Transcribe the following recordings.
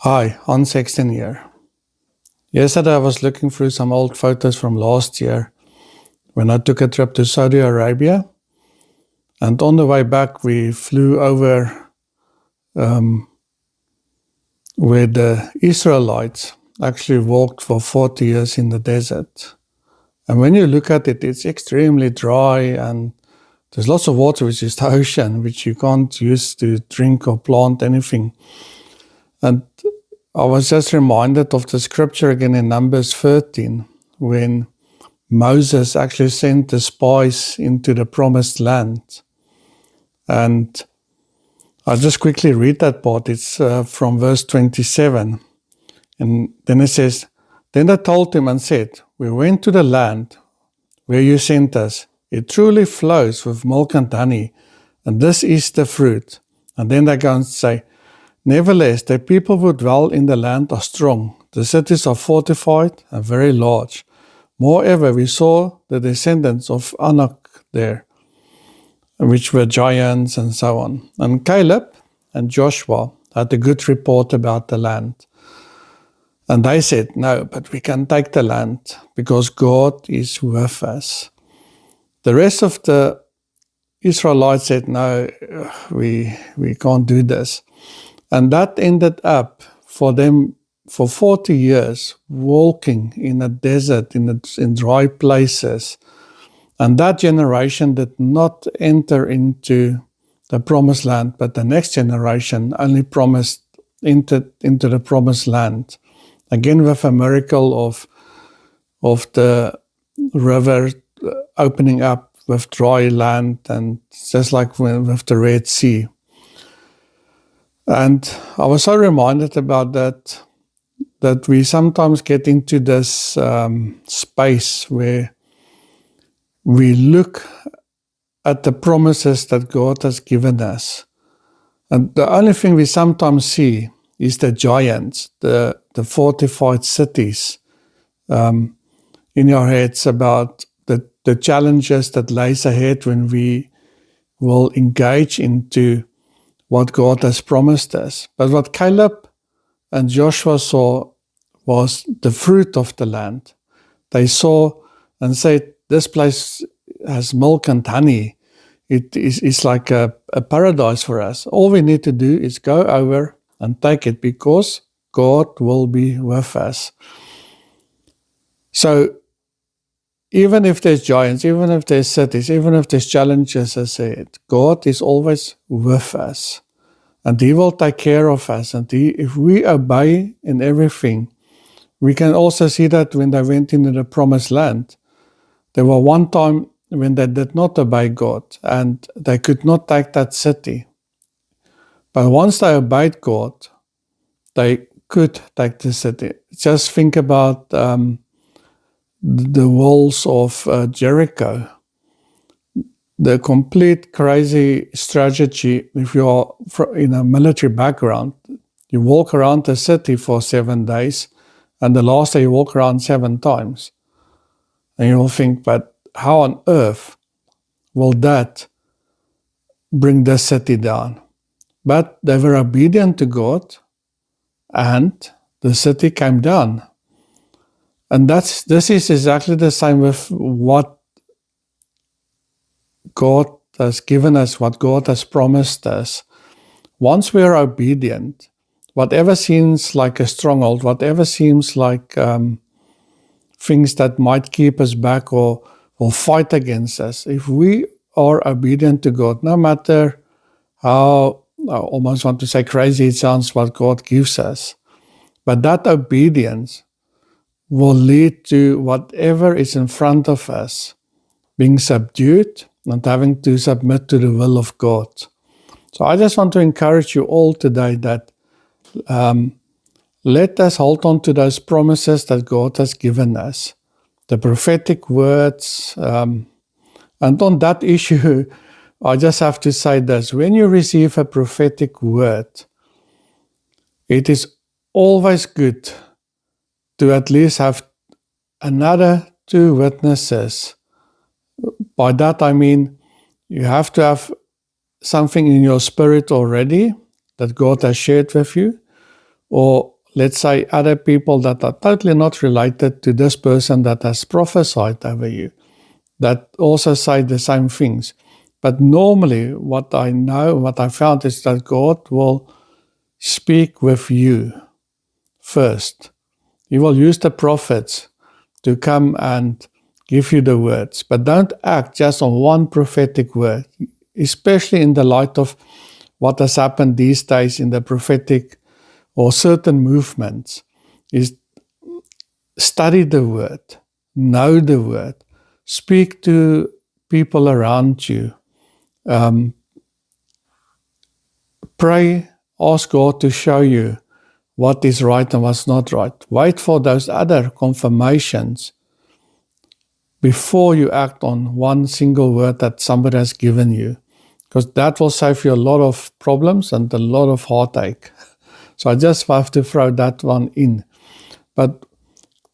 Hi, Hans Sexton here. Yesterday I was looking through some old photos from last year when I took a trip to Saudi Arabia. And on the way back we flew over where the Israelites actually walked for 40 years in the desert. And when you look at it, it's extremely dry and there's lots of water, which is the ocean, which you can't use to drink or plant anything. And I was just reminded of the scripture again in Numbers 13, when Moses actually sent the spies into the promised land. And I'll just quickly read that part. It's from verse 27. And then it says, "Then they told him and said, 'We went to the land where you sent us. It truly flows with milk and honey, and this is the fruit.'" And then they go and say, "Nevertheless, the people who dwell in the land are strong. The cities are fortified and very large. Moreover, we saw the descendants of Anak there, which were giants," and so on. And Caleb and Joshua had a good report about the land. And they said, "No, but we can take the land because God is with us." The rest of the Israelites said, "No, we can't do this." And that ended up for them for 40 years walking in a desert, in dry places. And that generation did not enter into the promised land, but the next generation only entered into the promised land. Again, with a miracle of the river opening up with dry land, and just like with the Red Sea. And I was so reminded about that we sometimes get into this space where we look at the promises that God has given us. And the only thing we sometimes see is the giants, the fortified cities in your heads about the challenges that lays ahead when we will engage into what God has promised us. But what Caleb and Joshua saw was the fruit of the land. They saw and said, "This place has milk and honey. It's like a paradise for us. All we need to do is go over and take it because God will be with us." So even if there's giants, even if there's cities, even if there's challenges ahead, God is always with us. And He will take care of us. And if we obey in everything, we can also see that when they went into the promised land, there was one time when they did not obey God and they could not take that city. But once they obeyed God, they could take the city. Just think about the walls of Jericho. The complete crazy strategy, if you are in a military background, you walk around the city for 7 days, and the last day you walk around 7 times. And you will think, but how on earth will that bring the city down? But they were obedient to God, and the city came down. And this is exactly the same with what God has given us, what God has promised us. Once we are obedient, whatever seems like a stronghold, whatever seems like things that might keep us back or fight against us, if we are obedient to God, no matter how, I almost want to say crazy it sounds, what God gives us, but that obedience will lead to whatever is in front of us being subdued and having to submit to the will of God. So I just want to encourage you all today that let us hold on to those promises that God has given us, the prophetic words. And on that issue, I just have to say this. When you receive a prophetic word, it is always good to at least have another 2 witnesses. By that I mean you have to have something in your spirit already that God has shared with you, Or let's say other people that are totally not related to this person that has prophesied over you, that also say the same things. But normally what I found is that God will speak with you first. He will use the prophets to come and give you the words. But don't act just on one prophetic word, especially in the light of what has happened these days in the prophetic or certain movements, is study the word, know the word, speak to people around you, pray, ask God to show you what is right and what's not right. Wait for those other confirmations before you act on one single word that somebody has given you, because that will save you a lot of problems and a lot of heartache. So I just have to throw that one in. But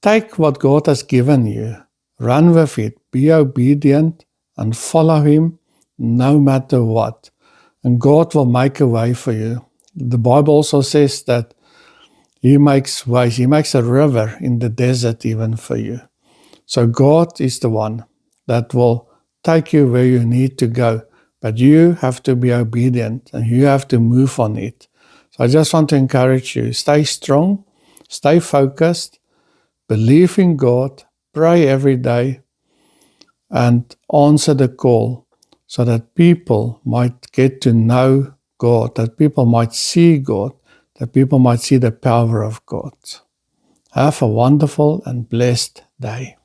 take what God has given you, run with it, be obedient, and follow Him no matter what. And God will make a way for you. The Bible also says that He makes ways. He makes a river in the desert even for you. So God is the one that will take you where you need to go. But you have to be obedient and you have to move on it. So I just want to encourage you, stay strong, stay focused, believe in God, pray every day, and answer the call so that people might get to know God, that people might see God, that people might see the power of God. Have a wonderful and blessed day.